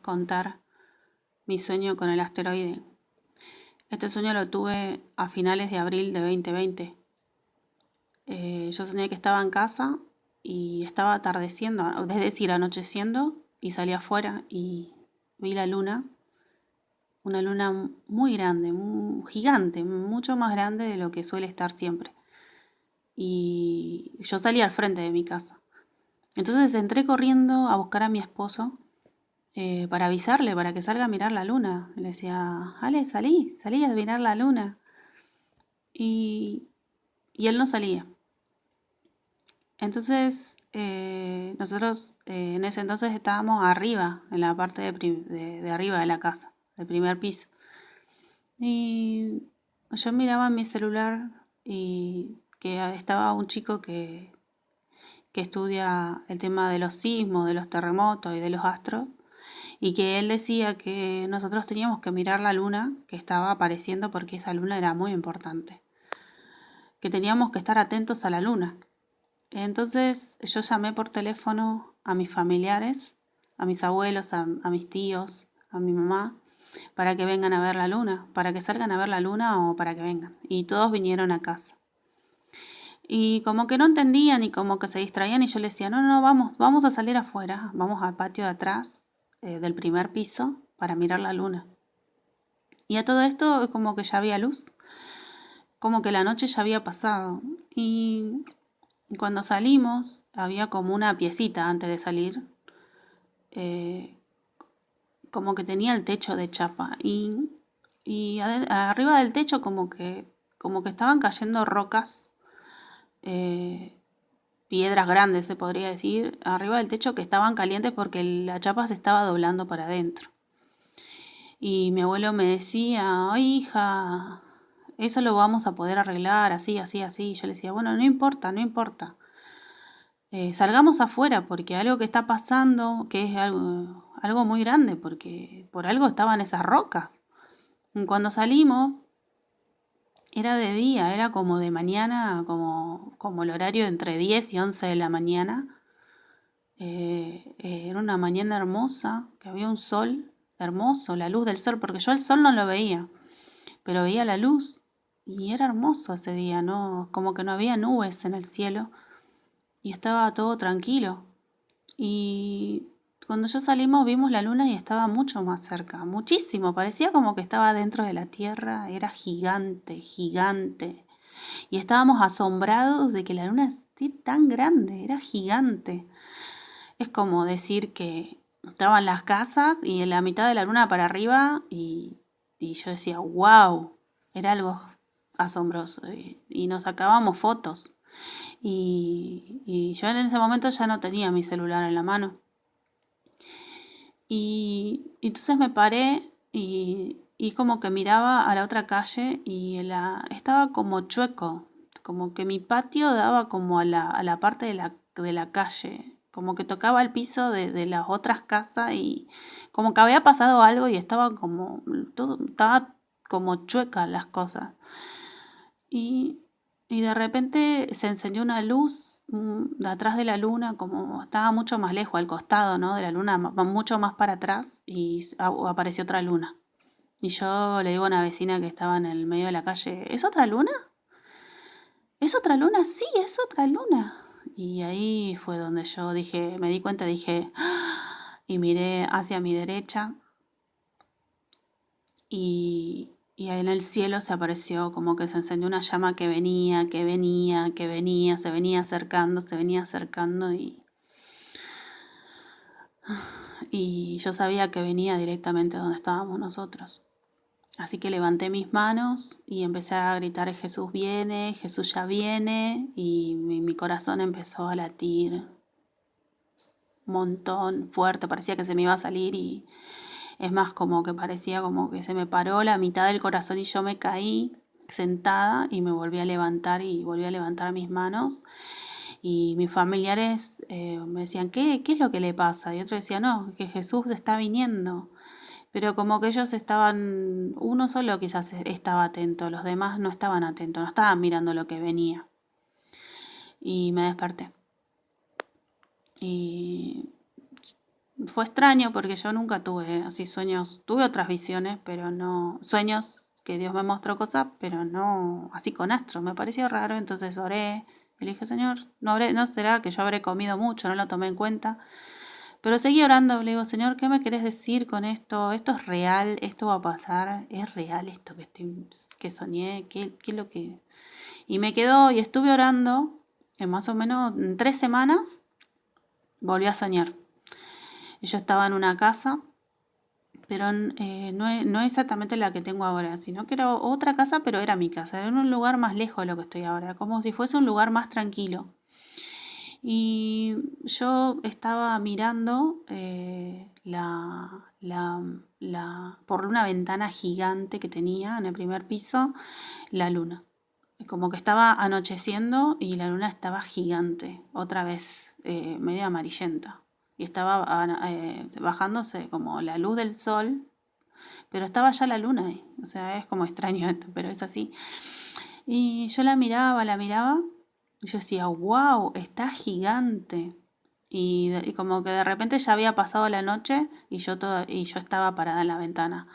contar mi sueño con el asteroide. Este sueño lo tuve a finales de abril de 2020. Yo soñé que estaba en casa y estaba atardeciendo, es decir, anocheciendo, y salí afuera y vi la luna. Una luna muy grande, gigante, mucho más grande de lo que suele estar siempre. Y yo salí al frente de mi casa. Entonces entré corriendo a buscar a mi esposo para avisarle, para que salga a mirar la luna. Le decía, Ale, salí a mirar la luna. Y él no salía. Entonces nosotros en ese entonces estábamos arriba, en la parte de arriba de la casa, del primer piso. Y yo miraba en mi celular y que estaba un chico que estudia el tema de los sismos, de los terremotos y de los astros, y que él decía que nosotros teníamos que mirar la luna que estaba apareciendo porque esa luna era muy importante, que teníamos que estar atentos a la luna. Entonces yo llamé por teléfono a mis familiares, a mis abuelos, a mis tíos, a mi mamá, para que vengan a ver la luna, para que salgan a ver la luna o para que vengan. Y todos vinieron a casa. Y como que no entendían y como que se distraían y yo les decía, no, vamos a salir afuera, vamos al patio de atrás del primer piso para mirar la luna. Y a todo esto como que ya había luz, como que la noche ya había pasado. Y cuando salimos había como una piecita antes de salir, como que tenía el techo de chapa y arriba del techo como que estaban cayendo rocas, piedras grandes se podría decir, arriba del techo que estaban calientes porque la chapa se estaba doblando para adentro. Y mi abuelo me decía, ay hija, eso lo vamos a poder arreglar así, así, así. Y yo le decía, bueno, no importa. Salgamos afuera porque algo que está pasando, que es algo muy grande, porque por algo estaban esas rocas. Y cuando salimos, era de día, era como de mañana, como el horario entre 10 y 11 de la mañana. Era una mañana hermosa, que había un sol hermoso, la luz del sol, porque yo el sol no lo veía, pero veía la luz y era hermoso ese día, ¿no? Como que no había nubes en el cielo y estaba todo tranquilo. Y cuando yo salimos vimos la luna y estaba mucho más cerca, muchísimo, parecía como que estaba dentro de la tierra, era gigante, gigante. Y estábamos asombrados de que la luna esté tan grande, era gigante. Es como decir que estaban las casas y en la mitad de la luna para arriba y yo decía, wow, era algo asombroso. Y nos sacábamos fotos. Y yo en ese momento ya no tenía mi celular en la mano. Y entonces me paré y como que miraba a la otra calle y estaba como chueco, como que mi patio daba como a la parte de la calle, como que tocaba el piso de las otras casas y como que había pasado algo y estaba estaba como chueca las cosas. Y, y de repente se encendió una luz de atrás de la luna, como estaba mucho más lejos, al costado, ¿no? De la luna, mucho más para atrás, y apareció otra luna. Y yo le digo a una vecina que estaba en el medio de la calle, ¿es otra luna? ¿Es otra luna? Sí, es otra luna. Y ahí fue donde yo dije, me di cuenta, dije, ¡ah! Y miré hacia mi derecha y en el cielo se apareció como que se encendió una llama que venía, se venía acercando y yo sabía que venía directamente donde estábamos nosotros. Así que levanté mis manos y empecé a gritar, Jesús viene, Jesús ya viene, y mi corazón empezó a latir un montón, fuerte, parecía que se me iba a salir y es más, como que parecía como que se me paró la mitad del corazón y yo me caí sentada y me volví a levantar y volví a levantar mis manos. Y mis familiares me decían, ¿qué es lo que le pasa? Y otro decía, no, que Jesús está viniendo. Pero como que ellos estaban, uno solo quizás estaba atento, los demás no estaban atentos, no estaban mirando lo que venía. Y me desperté. Y fue extraño porque yo nunca tuve así sueños, tuve otras visiones, pero no, sueños que Dios me mostró cosas, pero no así con astros, me pareció raro, entonces oré y le dije, Señor, no será que yo habré comido mucho, no lo tomé en cuenta, pero seguí orando, le digo, Señor, ¿qué me querés decir con esto? ¿Esto es real? ¿Esto va a pasar? ¿Es real esto que soñé? ¿Qué es lo que...? Y me quedó, y estuve orando, en más o menos en 3 semanas, volví a soñar. Yo estaba en una casa, pero no exactamente la que tengo ahora, sino que era otra casa, pero era mi casa. Era en un lugar más lejos de lo que estoy ahora, como si fuese un lugar más tranquilo. Y yo estaba mirando por una ventana gigante que tenía en el primer piso, la luna. Como que estaba anocheciendo y la luna estaba gigante, otra vez, medio amarillenta. Y estaba bajándose como la luz del sol, pero estaba ya la luna ahí. O sea, es como extraño esto, pero es así. Y yo la miraba, y yo decía, wow, está gigante. Y como que de repente ya había pasado la noche y yo estaba parada en la ventana.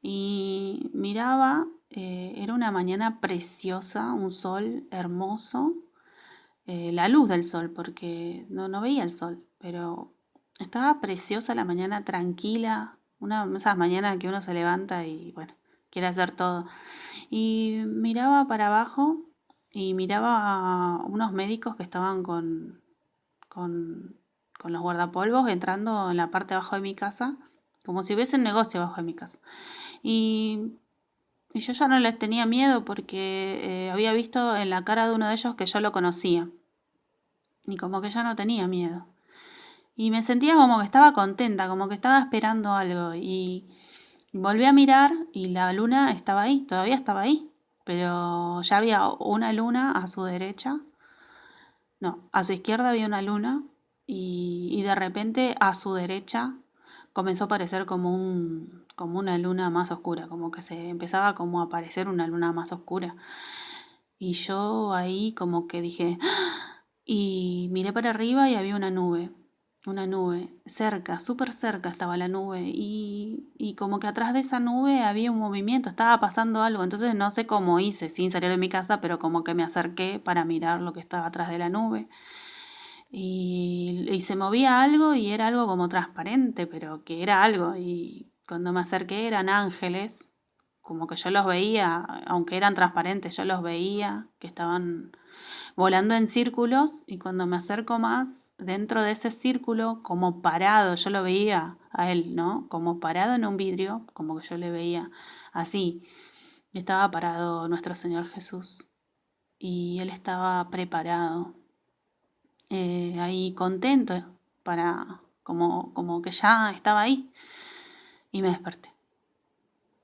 Y miraba, era una mañana preciosa, un sol hermoso, la luz del sol, porque no veía el sol, pero estaba preciosa la mañana, tranquila, una de esas mañanas que uno se levanta y bueno, quiere hacer todo. Y miraba para abajo y miraba a unos médicos que estaban con, con los guardapolvos entrando en la parte de abajo de mi casa, como si hubiese un negocio abajo de mi casa. Y, y yo ya no les tenía miedo porque había visto en la cara de uno de ellos que yo lo conocía. Y como que ya no tenía miedo. Y me sentía como que estaba contenta, como que estaba esperando algo. Y volví a mirar y la luna estaba ahí, todavía estaba ahí. Pero ya había una luna a su derecha. No, a su izquierda había una luna. Y de repente a su derecha comenzó a aparecer como una luna más oscura. Como que se empezaba como a aparecer una luna más oscura. Y yo ahí como que dije, y miré para arriba y había una nube, cerca, súper cerca estaba la nube y como que atrás de esa nube había un movimiento, estaba pasando algo, entonces no sé cómo hice sin salir de mi casa, pero como que me acerqué para mirar lo que estaba atrás de la nube y se movía algo y era algo como transparente, pero que era algo y cuando me acerqué eran ángeles, como que yo los veía, aunque eran transparentes, yo los veía que estaban volando en círculos y cuando me acerco más, dentro de ese círculo, como parado, yo lo veía a él, ¿no? Como parado en un vidrio, como que yo le veía así. Estaba parado nuestro Señor Jesús y él estaba preparado, ahí contento para, como que ya estaba ahí y me desperté.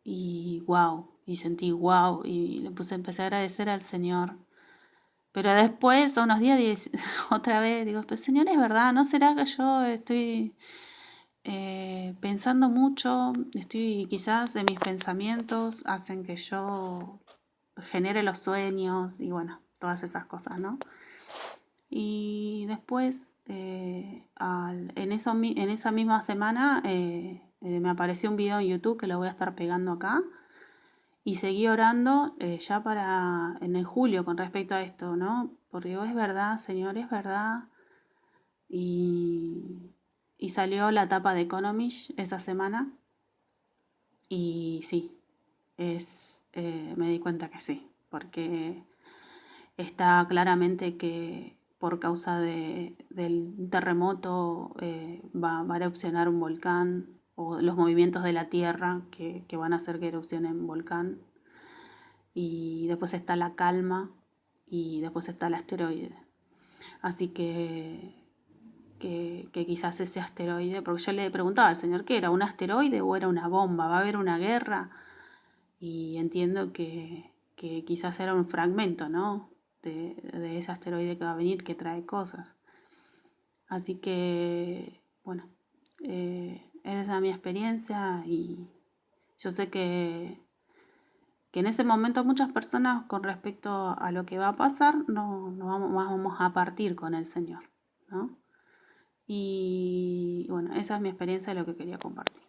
Y wow, y sentí wow, y empecé a agradecer al Señor. Pero después, a unos días, otra vez digo, pues Señor, es verdad, ¿no será que yo estoy pensando mucho? Quizás de mis pensamientos hacen que yo genere los sueños y bueno, todas esas cosas, ¿no? Y después, en esa misma semana, me apareció un video en YouTube que lo voy a estar pegando acá. Y seguí orando ya en el julio con respecto a esto, ¿no? Porque digo, es verdad, Señor, es verdad. Y, y salió la tapa de Economist esa semana. Y sí, me di cuenta que sí, porque está claramente que por causa del terremoto va a erupcionar un volcán o los movimientos de la Tierra que van a hacer que erupcione un volcán. Y después está la calma y después está el asteroide. Así que quizás ese asteroide, porque yo le preguntaba al Señor, ¿qué era? ¿Un asteroide o era una bomba? ¿Va a haber una guerra? Y entiendo que quizás era un fragmento, ¿no? De ese asteroide que va a venir, que trae cosas. Así que, bueno, esa es mi experiencia y yo sé que en ese momento muchas personas con respecto a lo que va a pasar no vamos a partir con el Señor, ¿no? Y bueno, esa es mi experiencia de lo que quería compartir.